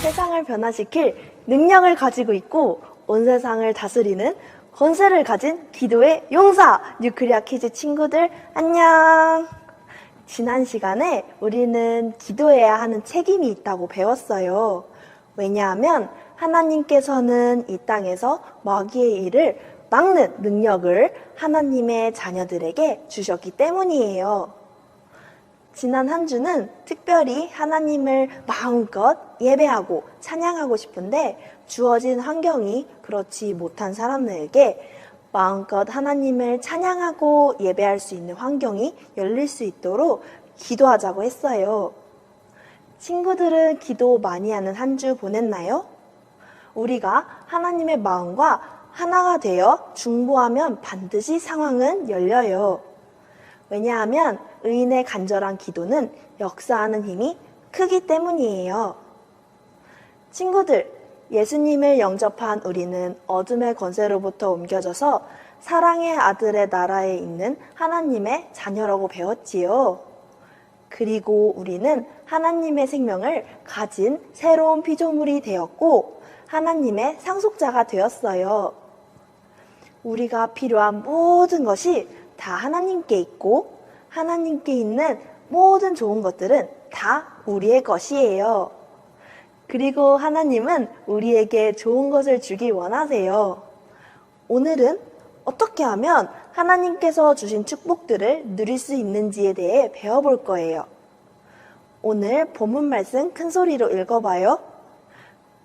세상을 변화시킬 능력을 가지고 있고 온 세상을 다스리는 권세를 가진 기도의 용사 뉴클리아 키즈 친구들 안녕. 지난 시간에 우리는 기도해야 하는 책임이 있다고 배웠어요. 왜냐하면 하나님께서는 이 땅에서 마귀의 일을 막는 능력을 하나님의 자녀들에게 주셨기 때문이에요. 지난 한 주는 특별히 하나님을 마음껏 예배하고 찬양하고 싶은데 주어진 환경이 그렇지 못한 사람들에게 마음껏 하나님을 찬양하고 예배할 수 있는 환경이 열릴 수 있도록 기도하자고 했어요. 친구들은 기도 많이 하는 한 주 보냈나요? 우리가 하나님의 마음과 하나가 되어 중보하면 반드시 상황은 열려요. 왜냐하면 의인의 간절한 기도는 역사하는 힘이 크기 때문이에요. 친구들, 예수님을 영접한 우리는 어둠의 권세로부터 옮겨져서 사랑의 아들의 나라에 있는 하나님의 자녀라고 배웠지요. 그리고 우리는 하나님의 생명을 가진 새로운 피조물이 되었고 하나님의 상속자가 되었어요. 우리가 필요한 모든 것이 다 하나님께 있고 하나님께 있는 모든 좋은 것들은 다 우리의 것이에요. 그리고 하나님은 우리에게 좋은 것을 주길 원하세요. 오늘은 어떻게 하면 하나님께서 주신 축복들을 누릴 수 있는지에 대해 배워볼 거예요. 오늘 본문 말씀 큰 소리로 읽어봐요.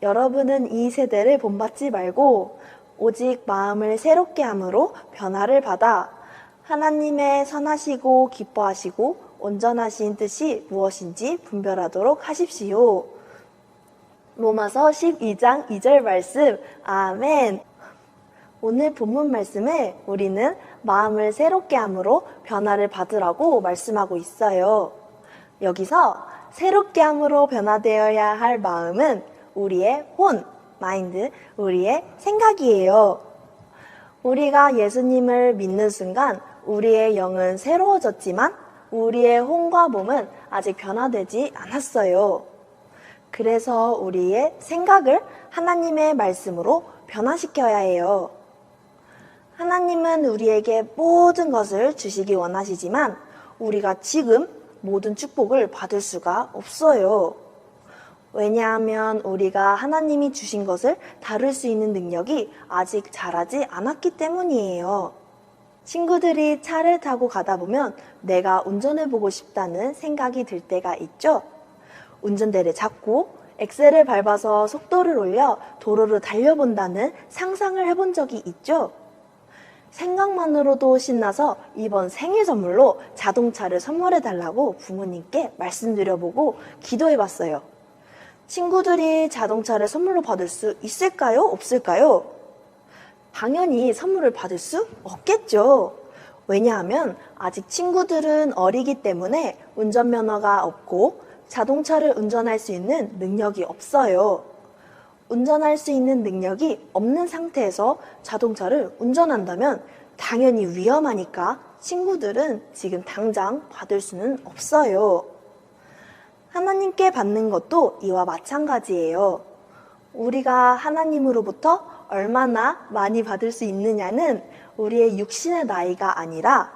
여러분은 이 세대를 본받지 말고 오직 마음을 새롭게 함으로 변화를 받아 하나님의 선하시고 기뻐하시고 온전하신 뜻이 무엇인지 분별하도록 하십시오. 로마서 12장 2절 말씀, 아멘. 오늘 본문 말씀에 우리는 마음을 새롭게 함으로 변화를 받으라고 말씀하고 있어요. 여기서 새롭게 함으로 변화되어야 할 마음은 우리의 혼, 마인드, 우리의 생각이에요. 우리가 예수님을 믿는 순간 우리의 영은 새로워졌지만 우리의 혼과 몸은 아직 변화되지 않았어요. 그래서 우리의 생각을 하나님의 말씀으로 변화시켜야 해요. 하나님은 우리에게 모든 것을 주시기 원하시지만 우리가 지금 모든 축복을 받을 수가 없어요. 왜냐하면 우리가 하나님이 주신 것을 다룰 수 있는 능력이 아직 자라지 않았기 때문이에요. 친구들이 차를 타고 가다 보면 내가 운전해보고 싶다는 생각이 들 때가 있죠? 운전대를 잡고 엑셀을 밟아서 속도를 올려 도로를 달려본다는 상상을 해본 적이 있죠? 생각만으로도 신나서 이번 생일 선물로 자동차를 선물해달라고 부모님께 말씀드려보고 기도해봤어요. 친구들이 자동차를 선물로 받을 수 있을까요? 없을까요? 당연히 선물을 받을 수 없겠죠. 왜냐하면 아직 친구들은 어리기 때문에 운전면허가 없고 자동차를 운전할 수 있는 능력이 없어요. 운전할 수 있는 능력이 없는 상태에서 자동차를 운전한다면 당연히 위험하니까 친구들은 지금 당장 받을 수는 없어요. 하나님께 받는 것도 이와 마찬가지예요. 우리가 하나님으로부터 얼마나 많이 받을 수 있느냐는 우리의 육신의 나이가 아니라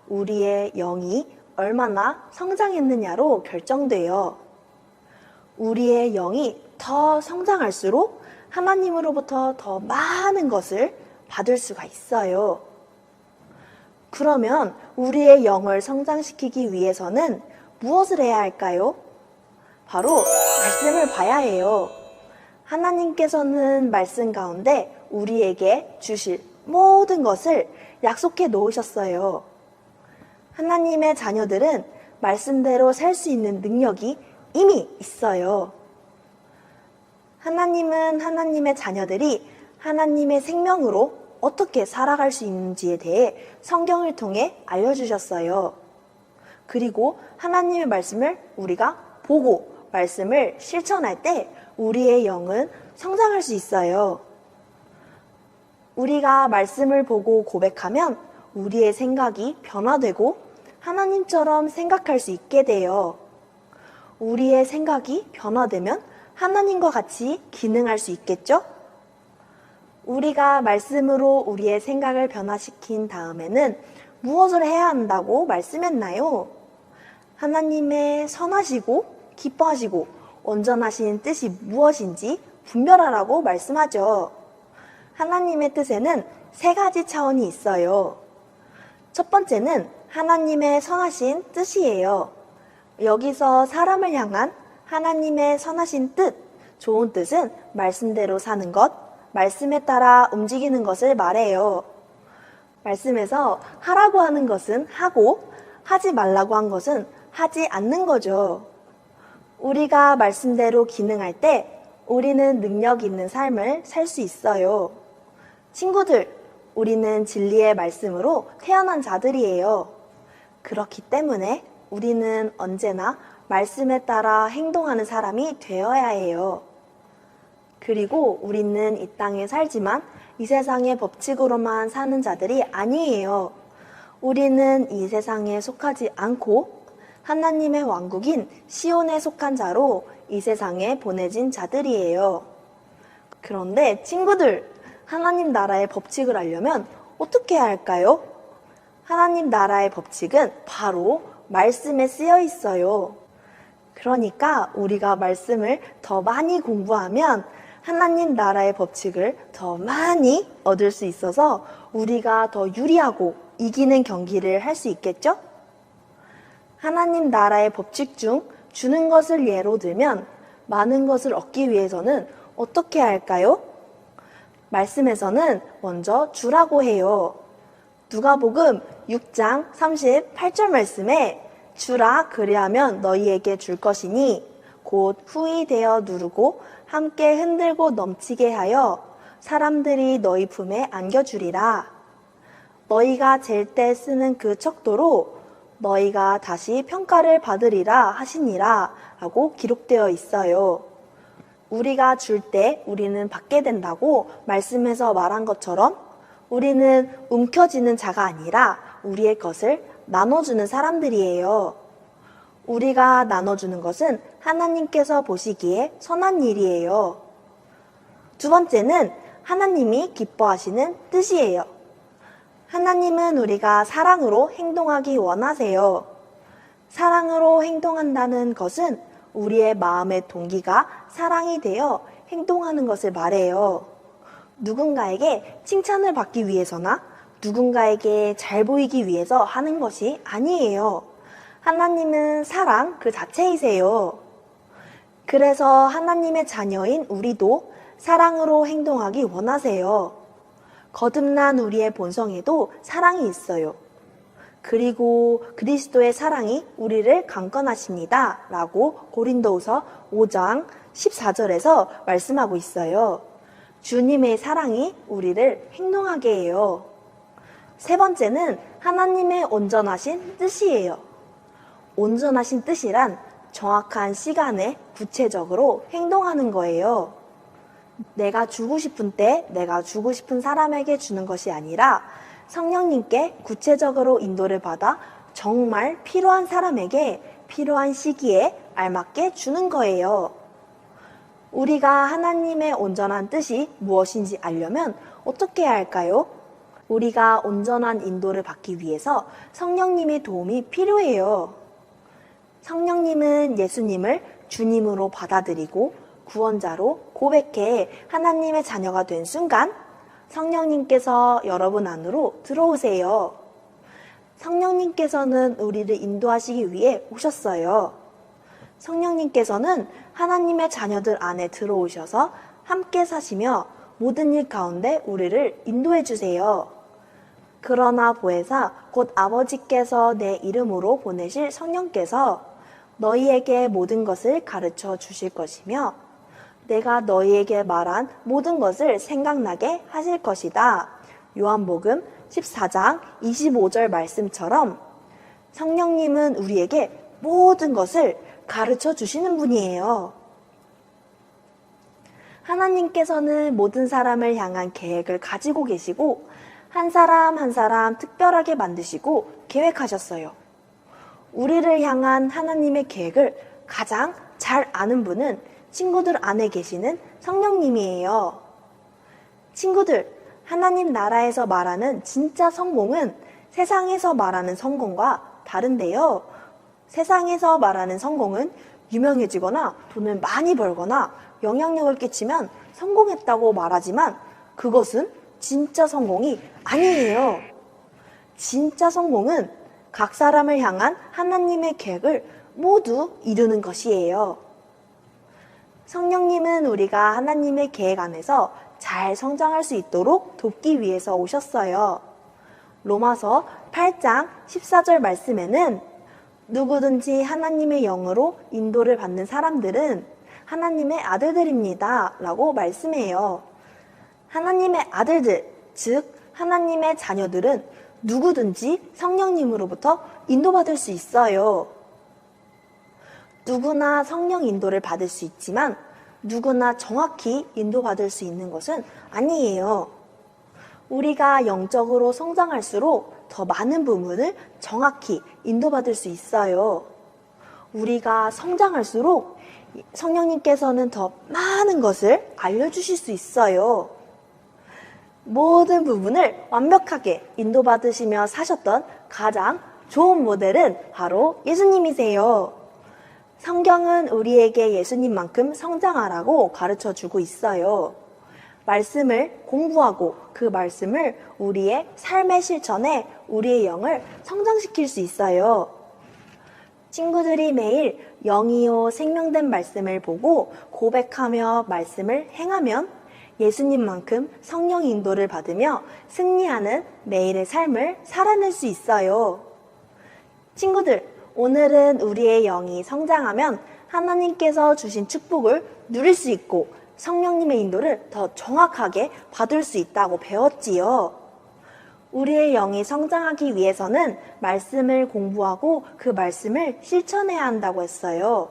우리의 영이 얼마나 성장했느냐로 결정돼요. 우리의 영이 더 성장할수록 하나님으로부터 더 많은 것을 받을 수가 있어요. 그러면 우리의 영을 성장시키기 위해서는 무엇을 해야 할까요? 바로 말씀을 봐야 해요. 하나님께서는 말씀 가운데 우리에게 주실 모든 것을 약속해 놓으셨어요. 하나님의 자녀들은 말씀대로 살 수 있는 능력이 이미 있어요. 하나님은 하나님의 자녀들이 하나님의 생명으로 어떻게 살아갈 수 있는지에 대해 성경을 통해 알려주셨어요. 그리고 하나님의 말씀을 우리가 보고 말씀을 실천할 때 우리의 영은 성장할 수 있어요. 우리가 말씀을 보고 고백하면 우리의 생각이 변화되고 하나님처럼 생각할 수 있게 돼요. 우리의 생각이 변화되면 하나님과 같이 기능할 수 있겠죠? 우리가 말씀으로 우리의 생각을 변화시킨 다음에는 무엇을 해야 한다고 말씀했나요? 하나님의 선하시고 기뻐하시고 온전하신 뜻이 무엇인지 분별하라고 말씀하죠. 하나님의 뜻에는 세 가지 차원이 있어요. 첫 번째는 하나님의 선하신 뜻이에요. 여기서 사람을 향한 하나님의 선하신 뜻, 좋은 뜻은 말씀대로 사는 것, 말씀에 따라 움직이는 것을 말해요. 말씀에서 하라고 하는 것은 하고 하지 말라고 한 것은 하지 않는 거죠. 우리가 말씀대로 기능할 때 우리는 능력 있는 삶을 살 수 있어요. 친구들, 우리는 진리의 말씀으로 태어난 자들이에요. 그렇기 때문에 우리는 언제나 말씀에 따라 행동하는 사람이 되어야 해요. 그리고 우리는 이 땅에 살지만 이 세상의 법칙으로만 사는 자들이 아니에요. 우리는 이 세상에 속하지 않고 하나님의 왕국인 시온에 속한 자로 이 세상에 보내진 자들이에요. 그런데 친구들, 하나님 나라의 법칙을 알려면 어떻게 해야 할까요? 하나님 나라의 법칙은 바로 말씀에 쓰여 있어요. 그러니까 우리가 말씀을 더 많이 공부하면 하나님 나라의 법칙을 더 많이 얻을 수 있어서 우리가 더 유리하고 이기는 경기를 할 수 있겠죠? 하나님 나라의 법칙 중 주는 것을 예로 들면 많은 것을 얻기 위해서는 어떻게 해야 할까요? 말씀에서는 먼저 주라고 해요. 누가복음 6장 38절 말씀에 주라 그리하면 너희에게 줄 것이니 곧 후히 되어 누르고 함께 흔들고 넘치게 하여 사람들이 너희 품에 안겨주리라. 너희가 잴 때 쓰는 그 척도로 너희가 다시 평가를 받으리라 하시니라 하고 기록되어 있어요. 우리가 줄 때 우리는 받게 된다고 말씀에서 말한 것처럼 우리는 움켜쥐는 자가 아니라 우리의 것을 나눠주는 사람들이에요. 우리가 나눠주는 것은 하나님께서 보시기에 선한 일이에요. 두 번째는 하나님이 기뻐하시는 뜻이에요. 하나님은 우리가 사랑으로 행동하기 원하세요. 사랑으로 행동한다는 것은 우리의 마음의 동기가 사랑이 되어 행동하는 것을 말해요. 누군가에게 칭찬을 받기 위해서나 누군가에게 잘 보이기 위해서 하는 것이 아니에요. 하나님은 사랑 그 자체이세요. 그래서 하나님의 자녀인 우리도 사랑으로 행동하기 원하세요. 거듭난 우리의 본성에도 사랑이 있어요. 그리고 그리스도의 사랑이 우리를 강건하십니다. 라고 고린도후서 5장 14절에서 말씀하고 있어요. 주님의 사랑이 우리를 행동하게 해요. 세 번째는 하나님의 온전하신 뜻이에요. 온전하신 뜻이란 정확한 시간에 구체적으로 행동하는 거예요. 내가 주고 싶은 때 내가 주고 싶은 사람에게 주는 것이 아니라 성령님께 구체적으로 인도를 받아 정말 필요한 사람에게 필요한 시기에 알맞게 주는 거예요. 우리가 하나님의 온전한 뜻이 무엇인지 알려면 어떻게 해야 할까요? 우리가 온전한 인도를 받기 위해서 성령님의 도움이 필요해요. 성령님은 예수님을 주님으로 받아들이고 구원자로 고백해 하나님의 자녀가 된 순간 성령님께서 여러분 안으로 들어오세요. 성령님께서는 우리를 인도하시기 위해 오셨어요. 성령님께서는 하나님의 자녀들 안에 들어오셔서 함께 사시며 모든 일 가운데 우리를 인도해 주세요. 그러나 보혜사 곧 아버지께서 내 이름으로 보내실 성령께서 너희에게 모든 것을 가르쳐 주실 것이며 내가 너희에게 말한 모든 것을 생각나게 하실 것이다. 요한복음 14장 25절 말씀처럼 성령님은 우리에게 모든 것을 가르쳐 주시는 분이에요. 하나님께서는 모든 사람을 향한 계획을 가지고 계시고 한 사람 한 사람 특별하게 만드시고 계획하셨어요. 우리를 향한 하나님의 계획을 가장 잘 아는 분은 친구들 안에 계시는 성령님이에요. 친구들, 하나님 나라에서 말하는 진짜 성공은 세상에서 말하는 성공과 다른데요. 세상에서 말하는 성공은 유명해지거나 돈을 많이 벌거나 영향력을 끼치면 성공했다고 말하지만 그것은 진짜 성공이 아니에요. 진짜 성공은 각 사람을 향한 하나님의 계획을 모두 이루는 것이에요. 성령님은 우리가 하나님의 계획 안에서 잘 성장할 수 있도록 돕기 위해서 오셨어요. 로마서 8장 14절 말씀에는 누구든지 하나님의 영으로 인도를 받는 사람들은 하나님의 아들들입니다 라고 말씀해요. 하나님의 아들들, 즉 하나님의 자녀들은 누구든지 성령님으로부터 인도받을 수 있어요. 누구나 성령 인도를 받을 수 있지만 누구나 정확히 인도받을 수 있는 것은 아니에요. 우리가 영적으로 성장할수록 더 많은 부분을 정확히 인도받을 수 있어요. 우리가 성장할수록 성령님께서는 더 많은 것을 알려주실 수 있어요. 모든 부분을 완벽하게 인도받으시며 사셨던 가장 좋은 모델은 바로 예수님이세요. 성경은 우리에게 예수님만큼 성장하라고 가르쳐 주고 있어요. 말씀을 공부하고 그 말씀을 우리의 삶의 실천에 우리의 영을 성장시킬 수 있어요. 친구들이 매일 영이요 생명된 말씀을 보고 고백하며 말씀을 행하면 예수님만큼 성령 인도를 받으며 승리하는 매일의 삶을 살아낼 수 있어요. 친구들, 오늘은 우리의 영이 성장하면 하나님께서 주신 축복을 누릴 수 있고 성령님의 인도를 더 정확하게 받을 수 있다고 배웠지요. 우리의 영이 성장하기 위해서는 말씀을 공부하고 그 말씀을 실천해야 한다고 했어요.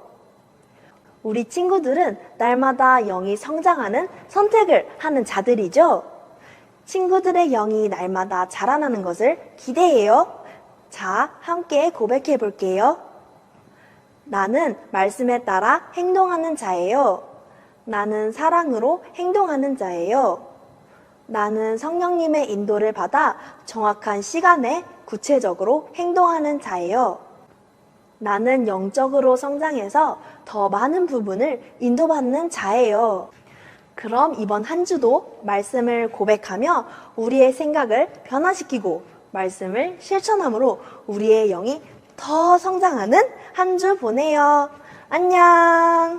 우리 친구들은 날마다 영이 성장하는 선택을 하는 자들이죠. 친구들의 영이 날마다 자라나는 것을 기대해요. 자, 함께 고백해 볼게요. 나는 말씀에 따라 행동하는 자예요. 나는 사랑으로 행동하는 자예요. 나는 성령님의 인도를 받아 정확한 시간에 구체적으로 행동하는 자예요. 나는 영적으로 성장해서 더 많은 부분을 인도받는 자예요. 그럼 이번 한 주도 말씀을 고백하며 우리의 생각을 변화시키고 말씀을 실천함으로 우리의 영이 더 성장하는 한 주 보내요. 안녕!